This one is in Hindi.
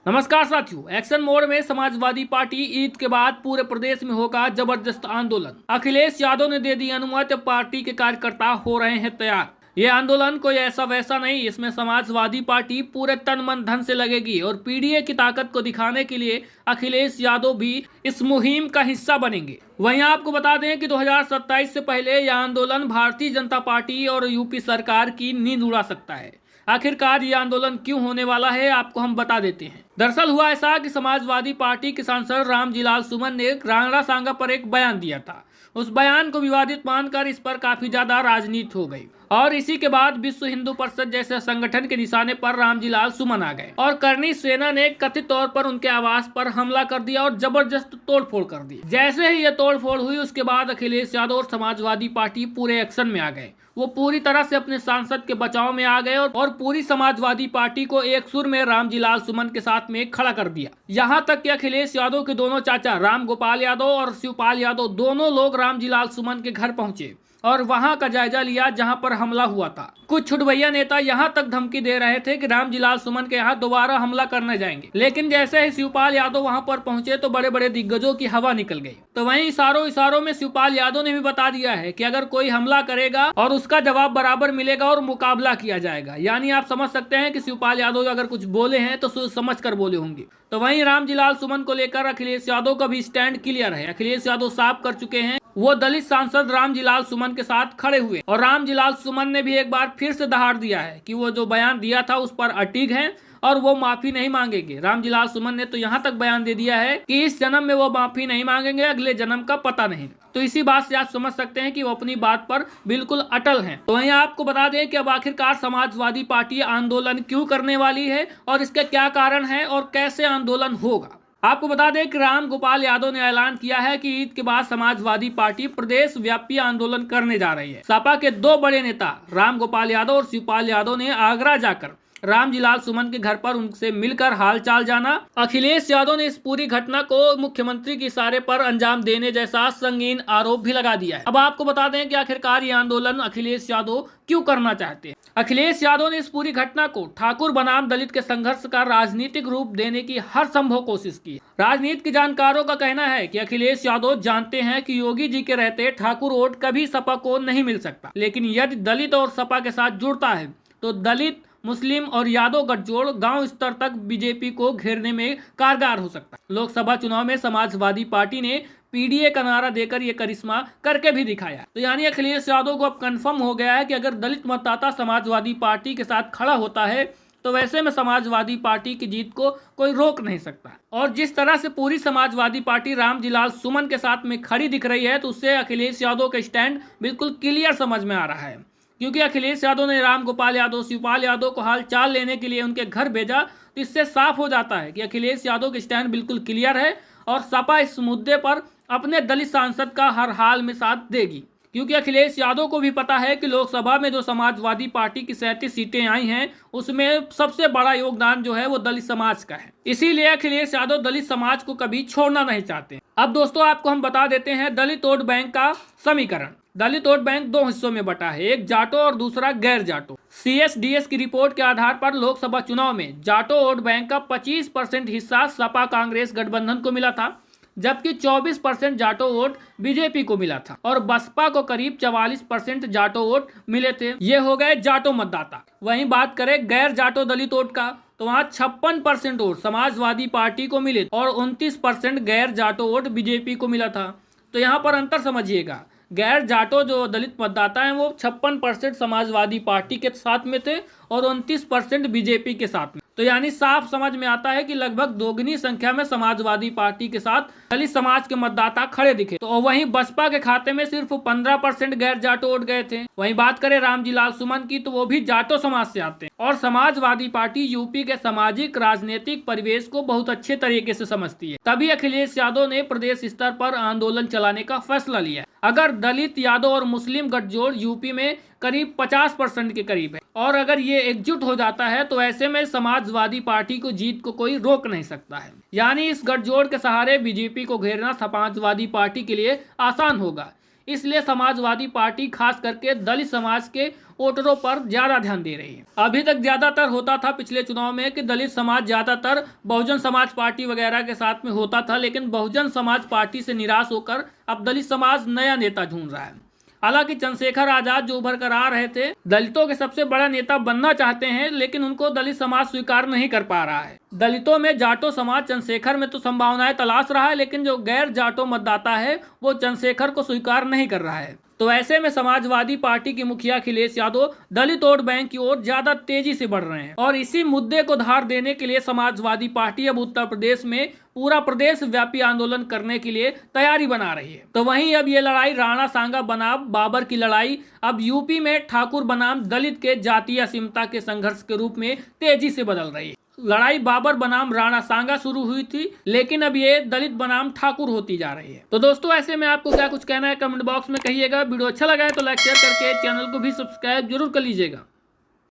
नमस्कार साथियों, एक्शन मोड में समाजवादी पार्टी ईद के बाद पूरे प्रदेश में होगा जबरदस्त आंदोलन। अखिलेश यादव ने दे दी अनुमति, पार्टी के कार्यकर्ता हो रहे हैं तैयार। ये आंदोलन कोई ऐसा वैसा नहीं, इसमें समाजवादी पार्टी पूरे तन मन धन से लगेगी और पीडीए की ताकत को दिखाने के लिए अखिलेश यादव भी इस मुहिम का हिस्सा बनेंगे। वहीं आपको बता दें कि 2027 से पहले यह आंदोलन भारतीय जनता पार्टी और यूपी सरकार की नींद उड़ा सकता है। आखिरकार ये आंदोलन क्यों होने वाला है, आपको हम बता देते हैं। दरअसल हुआ ऐसा कि समाजवादी पार्टी के सांसद रामजीलाल सुमन ने रांगड़ा सांगा पर एक बयान दिया था। उस बयान को विवादित मानकर इस पर काफी ज्यादा राजनीति हो गई और इसी के बाद विश्व हिंदू परिषद जैसे संगठन के निशाने पर रामजीलाल सुमन आ गए और करनी सेना ने कथित तौर पर उनके आवास पर हमला कर दिया और जबरदस्त तोड़फोड़ कर दी। जैसे ही ये तोड़फोड़ हुई उसके बाद अखिलेश यादव और समाजवादी पार्टी पूरे एक्शन में आ गए। वो पूरी तरह से अपने सांसद के बचाव में आ गए और पूरी समाजवादी पार्टी को एक सुर में रामजीलाल सुमन के साथ में खड़ा कर दिया। यहाँ तक कि अखिलेश यादव के दोनों चाचा राम गोपाल यादव और शिवपाल यादव दोनों लोग रामजीलाल सुमन के घर पहुंचे और वहां का जायजा लिया जहां पर हमला हुआ था। कुछ छुटभैया नेता यहां तक धमकी दे रहे थे कि रामजीलाल सुमन के यहाँ दोबारा हमला करने जाएंगे, लेकिन जैसे ही शिवपाल यादव वहां पर पहुंचे तो बड़े बड़े दिग्गजों की हवा निकल गई। तो वहीं इशारों में शिवपाल यादव ने भी बता दिया है कि अगर कोई हमला करेगा और उसका जवाब बराबर मिलेगा और मुकाबला किया जाएगा। यानी आप समझ सकते हैं कि शिवपाल यादव अगर कुछ बोले हैं तो सोच समझ कर बोले होंगे। तो वहीं रामजीलाल सुमन को लेकर अखिलेश यादव का भी स्टैंड क्लियर है। अखिलेश यादव साफ कर चुके हैं वो दलित सांसद रामजीलाल सुमन के साथ खड़े हुए और रामजीलाल सुमन ने भी एक बार फिर से दहाड़ दिया है कि वो जो बयान दिया था उस पर अटिग हैं और वो माफी नहीं मांगेंगे। रामजीलाल सुमन ने तो यहाँ तक बयान दे दिया है कि इस जन्म में वो माफी नहीं मांगेंगे, अगले जन्म का पता नहीं। तो इसी बात से आप समझ सकते हैं कि वो अपनी बात पर बिल्कुल अटल हैं। तो वहीं आपको बता दें कि अब आखिरकार समाजवादी पार्टी आंदोलन क्यों करने वाली है और इसके क्या कारण है और कैसे आंदोलन होगा। आपको बता दें कि राम गोपाल यादव ने ऐलान किया है कि ईद के बाद समाजवादी पार्टी प्रदेश व्यापी आंदोलन करने जा रही है। सपा के दो बड़े नेता राम गोपाल यादव और शिवपाल यादव ने आगरा जाकर रामजीलाल सुमन के घर पर उनसे मिलकर हालचाल जाना। अखिलेश यादव ने इस पूरी घटना को मुख्यमंत्री के इशारे पर अंजाम देने जैसा संगीन आरोप भी लगा दिया है। अब आपको बता दें कि आखिरकार ये आंदोलन अखिलेश यादव क्यों करना चाहते हैं। अखिलेश यादव ने इस पूरी घटना को ठाकुर बनाम दलित के संघर्ष का राजनीतिक रूप देने की हर संभव कोशिश की। राजनीति के जानकारों का कहना है कि अखिलेश यादव जानते हैं कि योगी जी के रहते ठाकुर वोट कभी सपा को नहीं मिल सकता, लेकिन यदि दलित और सपा के साथ जुड़ता है तो दलित, मुस्लिम और यादव गठजोड़ गांव स्तर तक बीजेपी को घेरने में कारगर हो सकता है। लोकसभा चुनाव में समाजवादी पार्टी ने पीडीए का नारा देकर ये करिश्मा करके भी दिखाया। तो यानी अखिलेश यादव को अब कंफर्म हो गया है कि अगर दलित मतदाता समाजवादी पार्टी के साथ खड़ा होता है तो वैसे में समाजवादी पार्टी की जीत को कोई रोक नहीं सकता। और जिस तरह से पूरी समाजवादी पार्टी रामजीलाल सुमन के साथ में खड़ी दिख रही है तो उससे अखिलेश यादव का स्टैंड बिल्कुल क्लियर समझ में आ रहा है, क्योंकि अखिलेश यादव ने राम गोपाल यादव, शिवपाल यादव को हाल चाल लेने के लिए उनके घर भेजा। तो इससे साफ हो जाता है कि अखिलेश यादव का स्टैंड बिल्कुल क्लियर है और सपा इस मुद्दे पर अपने दलित सांसद का हर हाल में साथ देगी, क्योंकि अखिलेश यादव को भी पता है कि लोकसभा में जो समाजवादी पार्टी की 37 सीटें आई हैं उसमें सबसे बड़ा योगदान जो है वो दलित समाज का है। इसीलिए अखिलेश यादव दलित समाज को कभी छोड़ना नहीं चाहते। अब दोस्तों आपको हम बता देते हैं दलित वोट बैंक का समीकरण। दलित वोट बैंक दो हिस्सों में बटा है, एक जाटो और दूसरा गैर जाटो। CSDS की रिपोर्ट के आधार पर लोकसभा चुनाव में जाटो वोट बैंक का 25% हिस्सा सपा कांग्रेस गठबंधन को मिला था, जबकि 24% जाटो वोट बीजेपी को मिला था और बसपा को करीब 44% जाटो वोट मिले थे। ये हो गए जाटो मतदाता। वहीं बात करें गैर जाटो दलित वोट का तो वहाँ 56% वोट समाजवादी पार्टी को मिले और 29% गैर जाटो वोट बीजेपी को मिला था। तो यहाँ पर अंतर समझिएगा, गैर जाटो जो दलित मतदाता हैं वो 56% समाजवादी पार्टी के साथ में थे और 29% बीजेपी के साथ में। तो यानी साफ समझ में आता है कि लगभग दोगुनी संख्या में समाजवादी पार्टी के साथ दलित समाज के मतदाता खड़े दिखे। तो वहीं बसपा के खाते में सिर्फ 15% गैर जाटो वोट गए थे। वहीं बात करें रामजीलाल सुमन की तो वो भी जाटो समाज से आते हैं और समाजवादी पार्टी यूपी के सामाजिक राजनीतिक परिवेश को बहुत अच्छे तरीके से समझती है। तभी अखिलेश यादव ने प्रदेश स्तर पर आंदोलन चलाने का फैसला लिया। अगर दलित, यादव और मुस्लिम गठजोड़ यूपी में करीब 50% के करीब है और अगर ये एकजुट हो जाता है तो ऐसे में समाजवादी पार्टी को जीत को कोई रोक नहीं सकता है। यानी इस गठजोड़ के सहारे बीजेपी को घेरना समाजवादी पार्टी के लिए आसान होगा। इसलिए समाजवादी पार्टी खास करके दलित समाज के वोटरों पर ज्यादा ध्यान दे रही है। अभी तक ज्यादातर होता था पिछले चुनाव में कि दलित समाज ज्यादातर बहुजन समाज पार्टी वगैरह के साथ में होता था, लेकिन बहुजन समाज पार्टी से निराश होकर अब दलित समाज नया नेता ढूंढ रहा है। हालांकि चंद्रशेखर आजाद जो उभर कर आ रहे थे, दलितों के सबसे बड़ा नेता बनना चाहते हैं, लेकिन उनको दलित समाज स्वीकार नहीं कर पा रहा है। दलितों में जाटो समाज चंद्रशेखर में तो संभावनाएं तलाश रहा है, लेकिन जो गैर जाटो मतदाता है वो चंद्रशेखर को स्वीकार नहीं कर रहा है। तो ऐसे में समाजवादी पार्टी के मुखिया अखिलेश यादव दलित वोट बैंक की ओर ज्यादा तेजी से बढ़ रहे हैं और इसी मुद्दे को धार देने के लिए समाजवादी पार्टी अब उत्तर प्रदेश में पूरा प्रदेश व्यापी आंदोलन करने के लिए तैयारी बना रही है। तो वहीं अब ये लड़ाई राणा सांगा बनाम बाबर की लड़ाई अब यूपी में ठाकुर बनाम दलित के जातीय असीमता के संघर्ष के रूप में तेजी से बदल रही है। लड़ाई बाबर बनाम राणा सांगा शुरू हुई थी, लेकिन अब ये दलित बनाम ठाकुर होती जा रही है। तो दोस्तों ऐसे में आपको क्या कुछ कहना है कमेंट बॉक्स में कहिएगा। वीडियो अच्छा लगा है तो लाइक शेयर करके चैनल को भी सब्सक्राइब जरूर कर लीजिएगा।